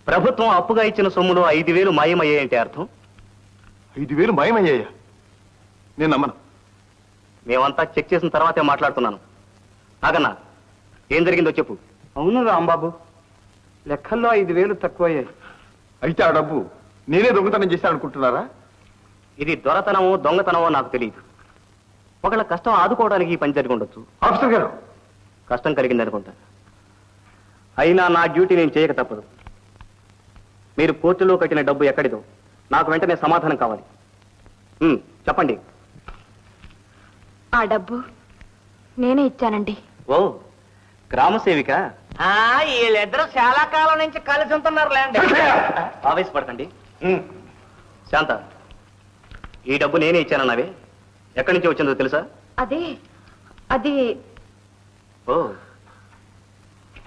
ప్రభుత్వం అప్పుగా ఇచ్చిన సొమ్ములో 5,000 మాయమయ్యాయంటే అర్థం? 5,000 మాయమయ్యాయా? నేను నమ్మను. మేమంతా చెక్ చేసిన తర్వాతే మాట్లాడుతున్నాను. నాగన్నా, ఏం జరిగిందో చెప్పు. అవును రాంబాబు, లెక్కల్లో 5,000 తక్కువయ్యాయి. అయితే ఆ డబ్బు నేనే దొంగతనం చేశాను అనుకుంటున్నారా? ఇది దొరతనమో దొంగతనమో నాకు తెలియదు. ఒకళ్ళ కష్టం ఆదుకోవడానికి ఈ పని జరిగి ఉండొచ్చు. ఆఫీసర్ గారు, కష్టం కలిగింది అనుకుంటా. అయినా నా డ్యూటీ నేను చేయక తప్పదు. మీరు కోర్టులో కట్టిన డబ్బు ఎక్కడిదో నాకు వెంటనే సమాధానం కావాలి. చెప్పండి. ఆ డబ్బు నేనే ఇచ్చానండి. ఓ, గ్రామసేవిక. వీళ్ళిద్దరూ చాలా కాలం నుంచి కలిసి ఉంటున్నారులేండి. ఆవేశపడకండి. శాంత, ఈ డబ్బు నేనే ఇచ్చానన్నావే, ఎక్కడి నుంచి వచ్చిందో తెలుసా? అది ఓ,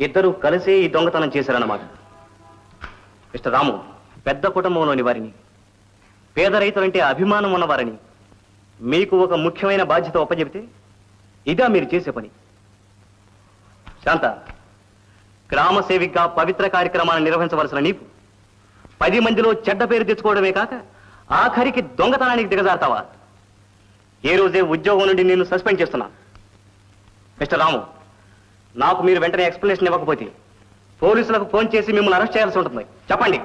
ఇద్దరు కలిసి ఈ దొంగతనం చేశారన్నమాట. మిస్టర్ రాము, పెద్ద కుటుంబంలోని వారిని, పేద రైతులంటే అభిమానం ఉన్నవారిని మీకు ఒక ముఖ్యమైన బాధ్యత ఒప్పజెబితే ఇదా మీరు చేసే పని? శాంత, గ్రామ సేవికగా పవిత్ర కార్యక్రమాన్ని నిర్వహించవలసిన నీకు 10 మందిలో చెడ్డ పేరు తెచ్చుకోవడమే కాక ఆఖరికి దొంగతనానికి దిగజారుతావా? ఏ రోజే ఉద్యోగం నుండి నేను సస్పెండ్ చేస్తున్నా. మిస్టర్ రాము, నాకు మీరు వెంటనే ఎక్స్ప్లెనేషన్ ఇవ్వకపోతే పోలీసులకు ఫోన్ చేసి మిమ్మల్ని అరెస్ట్ చేయాల్సి ఉంటుంది. చెప్పండి.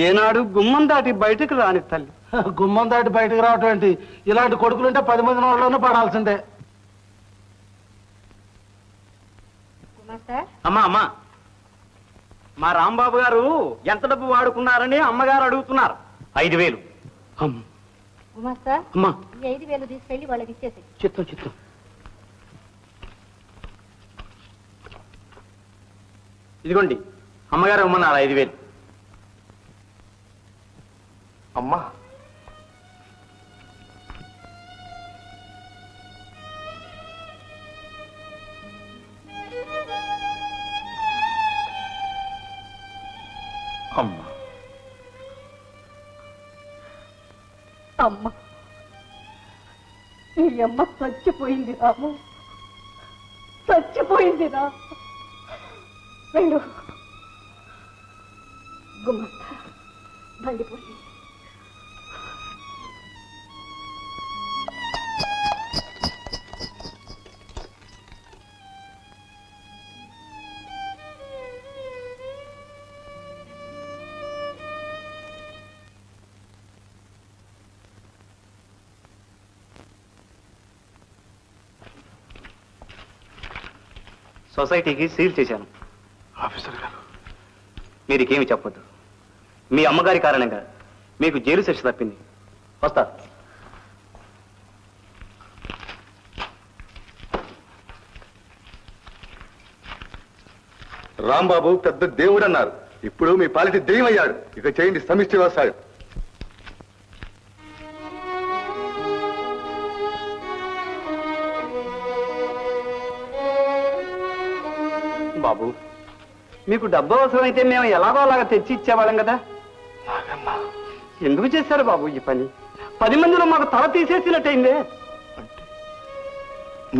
ఏనాడు గుమ్మం దాటి బయటకు రాని తల్లి. గుమ్మం దాటి బయటకు రావటం ఏంటి? ఇలాంటి కొడుకులుంటే 10 మంది వాళ్ళలోనూ పడాల్సిందే. అమ్మా, మా రాంబాబు గారు ఎంత డబ్బు వాడుకున్నారని అమ్మగారు అడుగుతున్నారు. 5,000. అమ్మా, 5,000 తీసుకెళ్లి వాళ్ళకి ఇచ్చేసి. చిత్తం. ఇదిగోండి, అమ్మగారు ఇమ్మన్నారు 5,000. అమ్మా, అమ్మా, అమ్మ, ఈ అమ్మ చచ్చిపోయింది రాము, చచ్చిపోయిందిరా. వెళ్ళు గుమ్మస్తా, బండిపోయి. సొసైటీకి సీల్ చేశాను. ఆఫీసర్ గారు, మీరికేమి చెప్పొద్దు. మీ అమ్మగారి కారణంగా మీకు జైలు శిక్ష తప్పింది. వస్తా. రాంబాబు పెద్ద దేవుడు అన్నారు, ఇప్పుడు మీ పాలిటి దెయ్యం అయ్యాడు. ఇక చేయండి సమిష్టి వ్యవసాయం. బాబు, మీకు డబ్బు అవసరమైతే మేము ఎలాగో అలాగా తెచ్చి ఇచ్చేవాళ్ళం కదా. ఎందుకు చేశారు బాబు ఈ పని? 10 మందిలో మాకు తల తీసేసినట్టయిందే.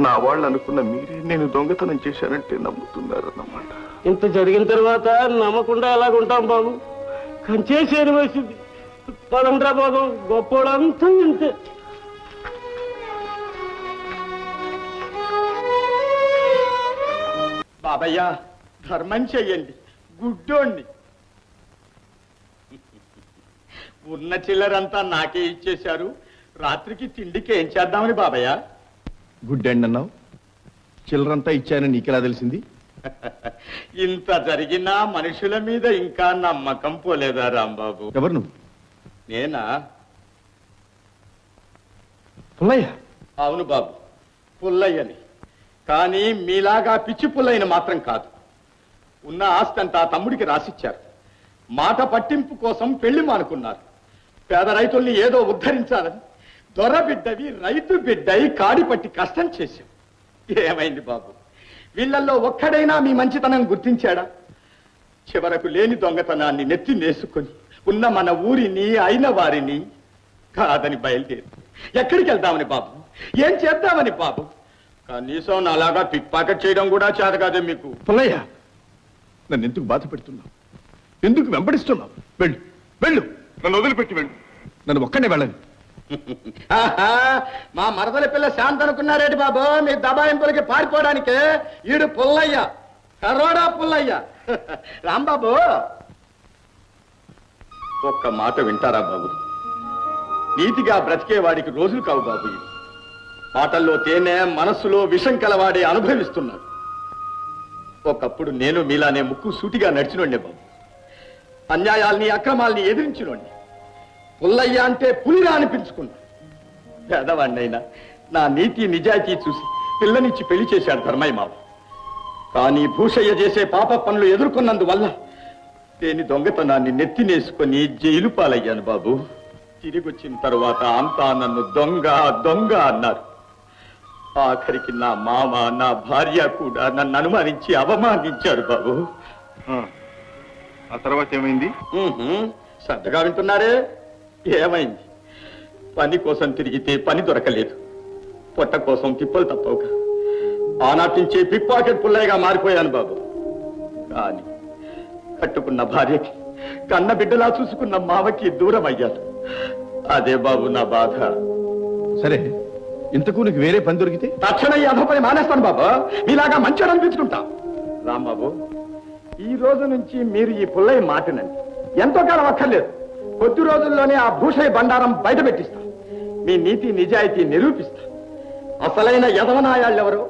నా వాళ్ళు అనుకున్న మీరే నేను దొంగతనం చేశానంటే నమ్ముతున్నారన్నమాట. ఇంత జరిగిన తర్వాత నమ్మకుండా ఎలాగుంటాం బాబు? కంచేసేది వేసింది. పదండ్రా బాబు, గొప్పోడంతా ఇంతే. బాబయ్య, ధర్మం చెయ్యండి, గుడ్డోండి. ఉన్న చిల్లరంతా నాకే ఇచ్చేశారు. రాత్రికి తిండికి ఏం చేద్దామని బాబయ్య. గుడ్ అండ్ అన్నావు, చిల్లరంతా ఇచ్చానని నీకెలా తెలిసింది? ఇంత జరిగినా మనుషుల మీద ఇంకా నమ్మకం పోలేదా రాంబాబు? ఎవరు నువ్వు? నేనా? పుల్లయ్య? అవును బాబు, పుల్లయ్యని. కానీ మీలాగా పిచ్చి పుల్లయ్యని మాత్రం కాదు. ఉన్న ఆస్తంతా తమ్ముడికి రాసిచ్చారు. మాట పట్టింపు కోసం పెళ్లి మానుకున్నారు. పేద రైతుల్ని ఏదో ఉద్ధరించాలని దొర బిడ్డవి రైతు బిడ్డయి కాడిపట్టి కష్టం చేశాం. ఏమైంది బాబు? వీళ్ళల్లో ఒక్కడైనా మీ మంచితనం గుర్తించాడా? చివరకు లేని దొంగతనాన్ని నెత్తి నేసుకొని ఉన్న మన ఊరిని అయిన వారిని కాదని బయలుదేరి ఎక్కడికి వెళ్దామని బాబు? ఏం చేద్దామని బాబు? కనీసం నాలాగా పిక్ పాకెట్ చేయడం కూడా చేత కాదే మీకు. పుల్లయ్య, నన్ను ఎందుకు బాధ పెడుతున్నావు? ఎందుకు వెంబడిస్తున్నావు? వెళ్ళు వెళ్ళు, నన్ను వదిలిపెట్టి వెళ్ళు. నన్ను ఒక్కడే వెళ్ళను. ఆహా, మా మరదల పిల్ల శాంత అనుకున్నారేటి బాబు? మీ దబాయింపులకి పారిపోవడానికి ఈడు పుల్లయ్య, కరోడా పుల్లయ్య. రాంబాబు, ఒక్క మాట వింటారా బాబు? నీతిగా బ్రతికేవాడికి రోజులు కావు బాబు. ఇవి మాటల్లో తేనె, మనస్సులో విషం కలవాడే అనుభవిస్తున్నాడు. ఒకప్పుడు నేను మీలానే ముక్కు సూటిగా నడిచినోండే బాబు. అన్యాయాల్ని, అక్రమాల్ని ఎదిరించినోండి. పుల్లయ్య అంటే పులిరా అనిపించుకున్నా. పేదవాణ్ణైనా నా నీతి నిజాయితీ చూసి పిల్లనిచ్చి పెళ్లి చేశాడు ధర్మయ్య మావ. కానీ భూషయ్య చేసే పాప పనులు ఎదుర్కొన్నందువల్ల దేని దొంగతనాన్ని నెత్తినేసుకొని జైలు పాలయ్యాను బాబు. తిరిగొచ్చిన తరువాత అంతా నన్ను దొంగ దొంగ అన్నారు. ఆఖరికి నా మామ, నా భార్య కూడా నన్ను అనుమానించి అవమానించారు బాబు. ఆ తర్వాత ఏమైంది? శ్రద్ధగా వింటున్నారే? ఏమైంది? పని కోసం తిరిగితే పని దొరకలేదు, పొట్ట కోసం తిప్పలు తప్పవుగా ఆనాటి నుంచే పిక్ పాకెట్ పుల్లయ్యగా మారిపోయాను బాబు. కానీ కట్టుకున్న భార్యకి, కన్న బిడ్డలా చూసుకున్న మావకి దూరం అయ్యాను. అదే బాబు నా బాధ. సరే, ఇంతకు నీకు వేరే పని దొరికితే? తక్షణ ఈ అధపని మానేస్తాను బాబు. మీలాగా మంచిగా అనిపించుకుంటా. రాంబాబు, ఈ రోజు నుంచి మీరు ఈ పుల్లయ్య మాటినండి. ఎంతో కాలం అక్కర్లేదు, కొద్ది రోజుల్లోనే ఆ భూషయ్య బండారం బయట పెట్టిస్తా. మీ నీతి నిజాయితీ నిరూపిస్తా. అసలైన యదవనాయాళ్ళెవరు,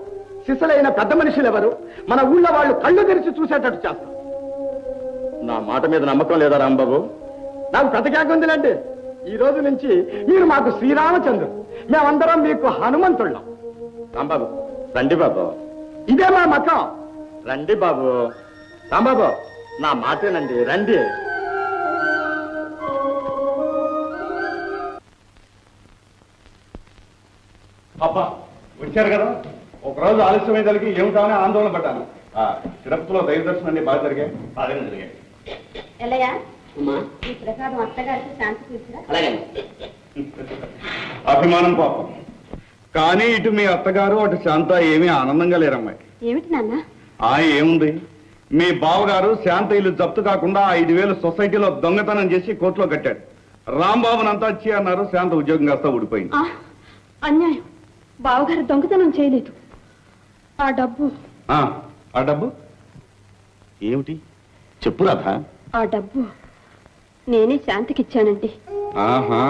సిసలైన పెద్ద మనుషులెవరు, మన ఊళ్ళో వాళ్ళు కళ్ళు తెరిచి చూసేటట్టు చేస్తాం. నా మాట మీద నమ్మకం లేదా రాంబాబు? నాకు పెద్ద కేక ఉందిలేండి. ఈ రోజు నుంచి మీరు మాకు శ్రీరామచంద్రుడు, మేమందరం మీకు హనుమంతుళ్ళం. రాంబాబు, రండి బాబు, ఇదే మా మతం. రండి బాబు. రాంబాబు, నా మాటేనండి, రండి. అబ్బా, వచ్చారు కదా. ఒకరోజు ఆలస్యమైందలికి ఏమిటామని ఆందోళన పడ్డాను. తిరుపతిలో దైవ దర్శనాన్ని బాగా జరిగాయి. బాగానే జరిగాయి. ఎల్లయ్యా, ఈ ప్రసాదం అత్తగారికి శాంతి తీసుకురా. అభిమానం పాపం. కానీ ఇటు మీ అత్తగారు, అటు శాంత ఏమీ ఆనందంగా లేరమ్మాయి. ఏమిటి నాన్న? ఏముంది, మీ బావగారు శాంత ఇల్లు జప్తు కాకుండా 5,000 సొసైటీలో దొంగతనం చేసి కోర్టులో కట్టాడు. రాంబాబునంతా వచ్చి అన్నారు, శాంత ఉద్యోగం కాస్త ఊడిపోయింది. అన్యాయం. బావగారు దొంగతనం చేయలేదు. ఆ డబ్బు ఏమిటి చెప్పు రాధా. ఆ డబ్బు నేనే శాంతికి ఇచ్చానండి. ఆహా.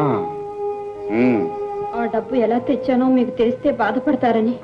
ఆ డబ్బు ఎలా తెచ్చానో మీకు తెలిస్తే బాధపడతారని